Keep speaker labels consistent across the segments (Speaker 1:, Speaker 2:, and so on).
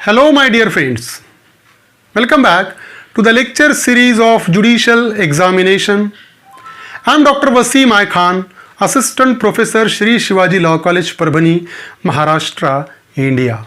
Speaker 1: Hello, my dear friends. Welcome back to the lecture series of Judicial Examination. I am Dr. Wasim I Khan, Assistant Professor, Shri Shivaji Law College, Parbhani, Maharashtra, India.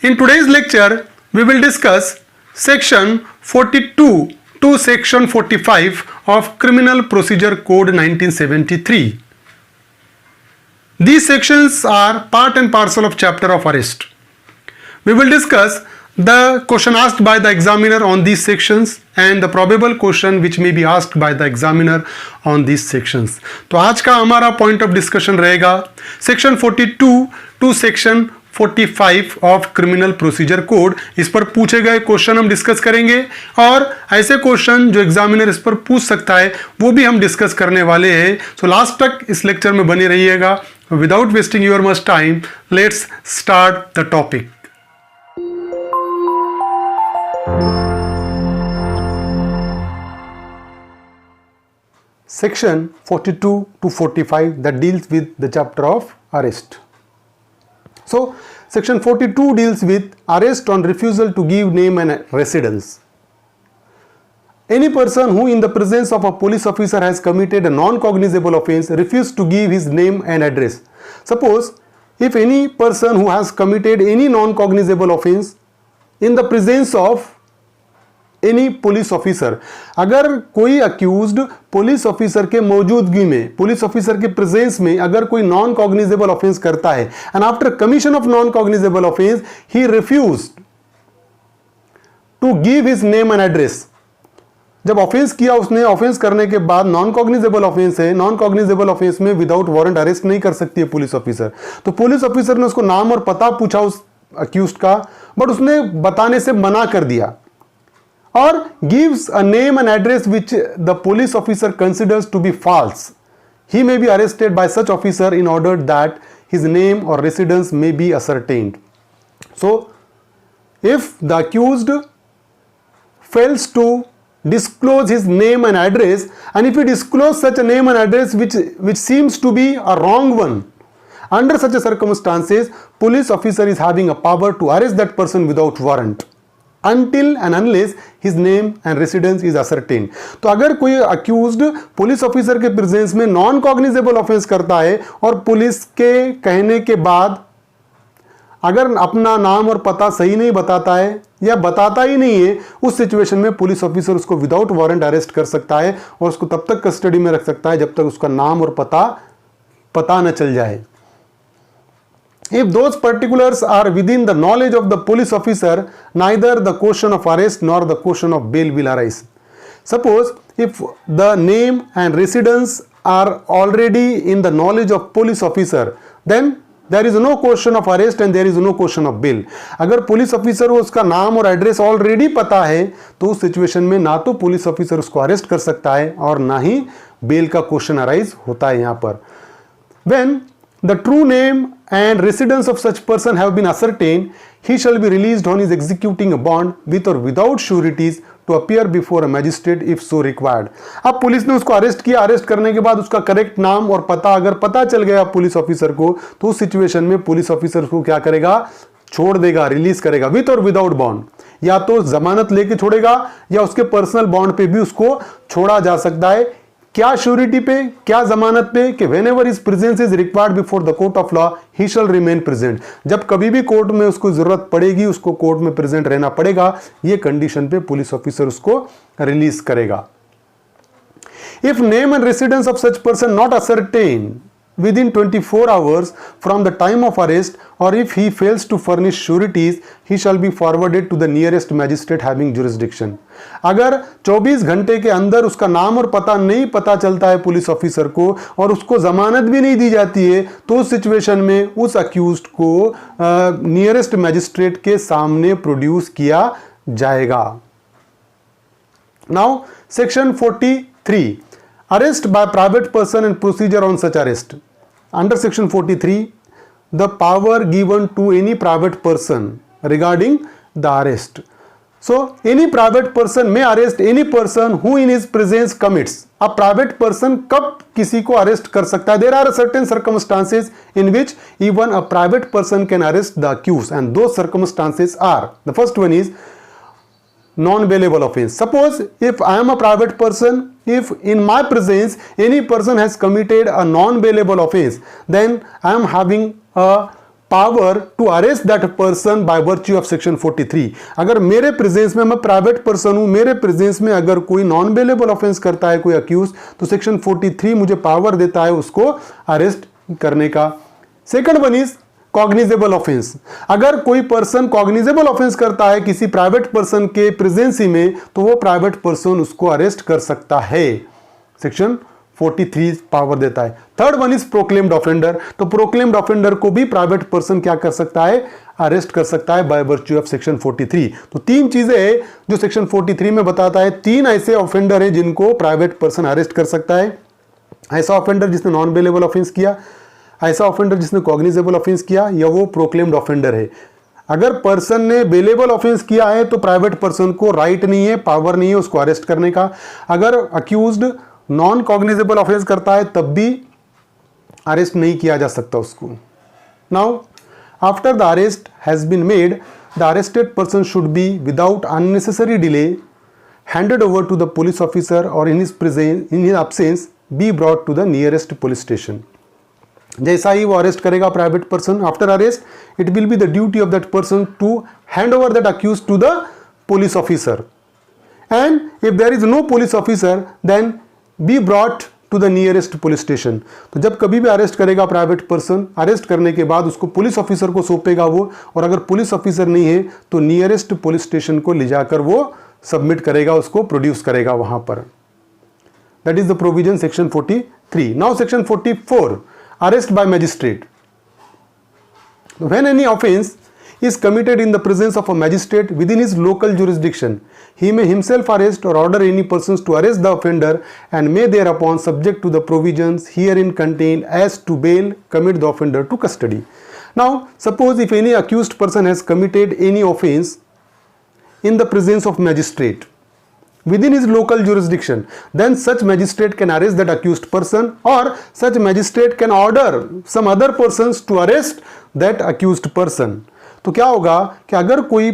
Speaker 1: In today's lecture, we will discuss Section 42 to Section 45 of Criminal Procedure Code 1973. These sections are part and parcel of chapter of arrest. We will discuss the question asked by the examiner on these sections and the probable question which may be asked by the examiner on these sections. तो आज का हमारा point of discussion रहेगा section 42 to section 45 of criminal procedure code. इस पर पूछे गए question हम डिस्कस करेंगे और ऐसे क्वेश्चन जो एग्जामिनर इस पर पूछ सकता है वो भी हम डिस्कस करने वाले हैं. सो लास्ट तक इस लेक्चर में बने रहिएगा. Without wasting your much time, let's start the topic. Section 42 to 45 that deals with the chapter of arrest. So, Section 42 deals with arrest on refusal to give name and residence. Any person who in the presence of a police officer has committed a non-cognizable offence refused to give his name and address. Suppose if any person who has committed any non-cognizable offence in the presence of any police officer, अगर कोई accused police officer के मौजूदगी में, police officer के presence में अगर कोई non cognizable offence करता है and after commission of non cognizable offence he refused to give his name and address. जब ऑफेंस किया उसने, ऑफेंस करने के बाद नॉन कॉग्निजेबल ऑफेंस है, नॉन कॉग्निजेबल ऑफेंस में विदाउट वारंट अरेस्ट नहीं कर सकती है पुलिस ऑफिसर. तो पुलिस ऑफिसर ने उसको नाम और पता पूछा उस अक्यूज्ड का, बट उसने बताने से मना कर दिया or gives a name and address which the police officer considers to be false. He may be arrested by such officer in order that his name or residence may be ascertained. So, if the accused fails to disclose his name and address, and if he discloses such a name and address which seems to be a wrong one, under such a circumstances, police officer is having a power to arrest that person without warrant until and unless his name and residence is ascertained. तो अगर कोई accused police officer के presence में non cognizable offence करता है और police के कहने के बाद अगर अपना नाम और पता सही नहीं बताता है या बताता ही नहीं है, उस सिचुएशन में पुलिस ऑफिसर उसको विदाउट वारंट अरेस्ट कर सकता है और उसको तब तक कस्टडी में रख सकता है जब तक उसका नाम और पता न चल जाए. If those particulars are within the knowledge of the police officer, neither the question of arrest nor the question of bail will arise. Suppose if the name and residence are already in the knowledge of police officer, then there is no question of arrest and there is no question of bail. अगर police officer को उसका नाम और address already पता है तो उस situation में ना तो पुलिस ऑफिसर उसको अरेस्ट कर सकता है और ना ही बेल का क्वेश्चन अराइज होता है. यहाँ पर when the true name and residence of such person have been ascertained, he shall be released on his executing a bond with or without sureties to appear before a magistrate if so required. अब police ने उसको arrest किया, arrest करने के बाद उसका correct नाम और पता अगर पता चल गया पुलिस ऑफिसर को, तो उस सिचुएशन में पुलिस ऑफिसर उसको क्या करेगा, छोड़ देगा, रिलीज करेगा विथ और विदाउट बॉन्ड. या तो जमानत लेके छोड़ेगा या उसके पर्सनल बॉन्ड पे भी उसको छोड़ा जा सकता है. क्या श्योरिटी पे, क्या जमानत पे कि whenever his presence is required before the court of law, he shall remain present. जब कभी भी कोर्ट में उसको जरूरत पड़ेगी उसको कोर्ट में प्रेजेंट रहना पड़ेगा. ये कंडीशन पे पुलिस ऑफिसर उसको रिलीज करेगा. If name and residence of such person not ascertained within 24 hours from the time of arrest, or if he fails to furnish sureties, he shall be forwarded to the nearest magistrate having jurisdiction. अगर 24 घंटे के अंदर उसका नाम और पता नहीं पता चलता है पुलिस ऑफिसर को और उसको जमानत भी नहीं दी जाती है, तो उस सिचुएशन में उस अक्यूज्ड को नियरेस्ट मैजिस्ट्रेट के सामने प्रोड्यूस किया जाएगा. Now section 43, arrest by private person and procedure on such arrest. Under section 43, the power given to any private person regarding the arrest. So any private person may arrest any person who in his presence commits. अब private person कब किसी को arrest कर सकता है? There are certain circumstances in which even a private person can arrest the accused, and those circumstances are, the first one is non-bailable offense. Suppose if I am a private person, if in my presence any person has committed a non-bailable offense, then I am having a power to arrest that person by virtue of section 43. अगर मेरे presence में, मैं private person हूं, मेरे presence में अगर कोई non bailable offence करता है कोई अक्यूज, तो सेक्शन 43 मुझे पावर देता है उसको अरेस्ट करने का. Second one is cognizable offence. अगर कोई पर्सन कॉग्निजेबल ऑफेंस करता है किसी प्राइवेट पर्सन के प्रेजेंसी में, तो वो प्राइवेट पर्सन उसको अरेस्ट कर सकता है. सेक्शन 43 पावर देता है. Third one is proclaimed offender. तो प्रोक्लेम्ड ऑफेंडर को भी प्राइवेट पर्सन क्या कर सकता है? अरेस्ट कर सकता है बाय वर्च्यू ऑफ सेक्शन 43. तो तीन चीजें हैं जो सेक्शन 43 में बताता है. तीन ऐसे ऑफेंडर हैं जिनको प्राइवेट पर्सन अरेस्ट कर सकता है. ऐसा ऑफेंडर जिसने नॉन बेलेबल ऑफेंस किया, ऐसा ऑफेंडर जिसने कॉग्निजेबल ऑफेंस किया, या वो प्रोक्लेम्ड ऑफेंडर है. अगर पर्सन ने बेलेबल ऑफेंस किया है तो प्राइवेट पर्सन को राइट नहीं है, पावर नहीं है उसको अरेस्ट करने का. अगर अक्यूज्ड नॉन कॉग्निजेबल ऑफेंस करता है तब भी अरेस्ट नहीं किया जा सकता उसको. Now after the arrest has been made, the arrested person should be without unnecessary delay handed over to the police officer और in his absence be brought to the nearest police station. जैसा ही वो arrest करेगा private person, after arrest it will be the duty of that person to hand over that accused to the police officer, and if there is no police officer then B brought to the nearest police station. तो जब कभी भी arrest करेगा private person, arrest करने के बाद उसको police officer को सौंपेगा वो, और अगर पुलिस ऑफिसर नहीं है तो नियरेस्ट पुलिस स्टेशन को ले जाकर वो सबमिट करेगा, उसको प्रोड्यूस करेगा वहां पर. That is the provision section 43. Now section 44, arrest bye magistrate. When any offence is committed in the presence of a magistrate within his local jurisdiction, he may himself arrest or order any persons to arrest the offender and may thereupon, subject to the provisions herein contained as to bail, commit the offender to custody. Now suppose if any accused person has committed any offense in the presence of magistrate within his local jurisdiction, then such magistrate can arrest that accused person, or such magistrate can order some other persons to arrest that accused person. तो क्या होगा कि अगर कोई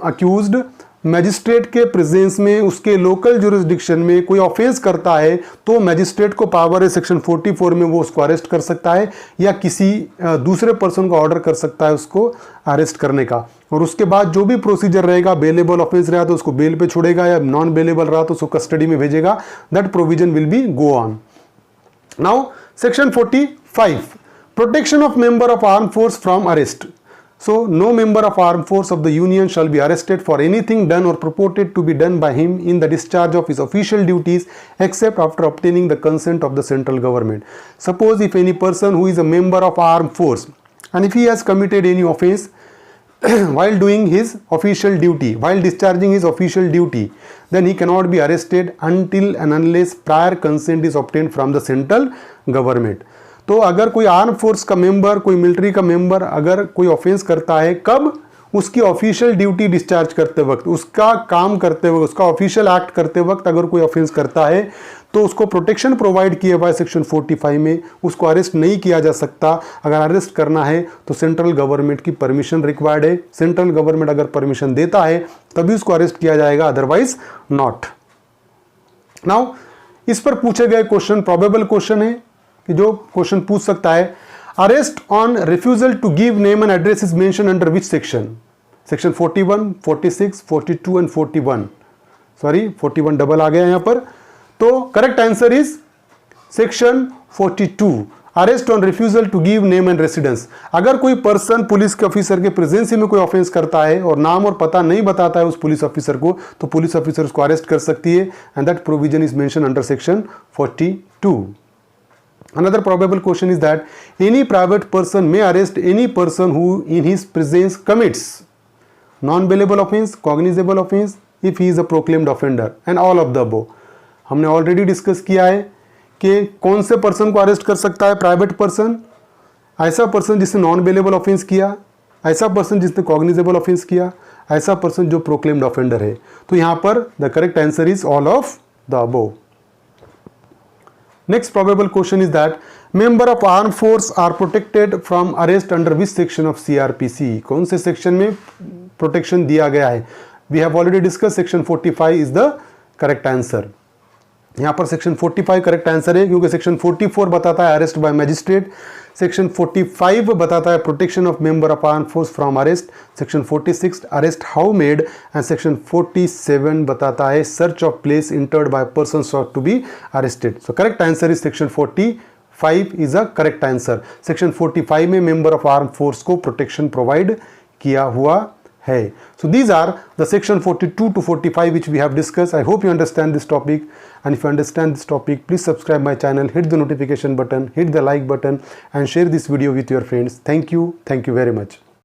Speaker 1: accused magistrate के presence में उसके local jurisdiction में कोई ऑफेंस करता है, तो मैजिस्ट्रेट को पावर है सेक्शन 44 में वो उसको अरेस्ट कर सकता है, या किसी दूसरे पर्सन को ऑर्डर कर सकता है उसको अरेस्ट करने का. और उसके बाद जो भी प्रोसीजर रहेगा, बेलेबल ऑफेंस रहा तो उसको बेल पे छोड़ेगा, या नॉन बेलेबल रहा तो उसको कस्टडी में भेजेगा. That provision will be go on. Now section 45, protection of member of arm force from arrest. So, no member of armed force of the Union shall be arrested for anything done or purported to be done by him in the discharge of his official duties, except after obtaining the consent of the central government. Suppose if any person who is a member of armed force, and if he has committed any offense while doing his official duty, while discharging his official duty, then he cannot be arrested until and unless prior consent is obtained from the central government. तो अगर कोई arm force का member, कोई military का member अगर कोई offence करता है, कब? उसकी ऑफिशियल ड्यूटी डिस्चार्ज करते वक्त, उसका काम करते वक्त, उसका ऑफिशियल एक्ट करते वक्त अगर कोई ऑफेंस करता है तो उसको प्रोटेक्शन प्रोवाइड किया हुआ है सेक्शन 45 में. उसको अरेस्ट नहीं किया जा सकता. अगर अरेस्ट करना है तो सेंट्रल गवर्नमेंट की परमिशन रिक्वायर्ड है. सेंट्रल गवर्नमेंट अगर परमिशन देता है तभी उसको अरेस्ट किया जाएगा, अदरवाइज नॉट. नाउ इस पर पूछे गए क्वेश्चन प्रोबेबल क्वेश्चन है कि जो क्वेश्चन पूछ सकता है, arrest on refusal to give name and address is mention under which section? Section 41, 46, 42 and 41. Sorry 41 double आ गया यहां पर. तो correct answer is section 42, arrest on refusal to give name and residence. अगर कोई पर्सन पुलिस के officer के presence में कोई ऑफेंस करता है और नाम और पता नहीं बताता है उस पुलिस ऑफिसर को, तो पुलिस ऑफिसर उसको अरेस्ट कर सकती है, and that provision is mention under section 42. Another probable question is that any private person may arrest any person who in his presence commits non-bailable offense, cognizable offense if he is a proclaimed offender, and all of the above. हमने already discuss किया है कि कौन से person को arrest कर सकता है प्राइवेट पर्सन. ऐसा पर्सन जिसने नॉन बेलेबल ऑफेंस किया, ऐसा पर्सन जिसने कॉग्निजेबल ऑफेंस किया, ऐसा पर्सन जो प्रोक्लेम्ड ऑफेंडर है। तो यहाँ पर the correct answer is all of the above. Next probable question is that member of armed force are protected from arrest under which section of CRPC? कौन से section में प्रोटेक्शन दिया गया है? We have already discussed section 45 is the correct answer. यहाँ पर section 45 correct answer है, क्योंकि सेक्शन 44 बताता है अरेस्ट बाय मैजिस्ट्रेट, सेक्शन 45 बताता है protection of member of arm force from arrest, section 46 arrest how made and section 47 बताता है search of place entered by person sought to be arrested. So correct answer is section 45 is a correct answer. Section 45 में member of arm force को protection provide किया हुआ है। So these are the section 42 to 45 which we have discussed. I hope you understand this topic, and if you understand this topic, please subscribe my channel, hit the notification button, hit the like button and share this video with your friends. Thank you very much.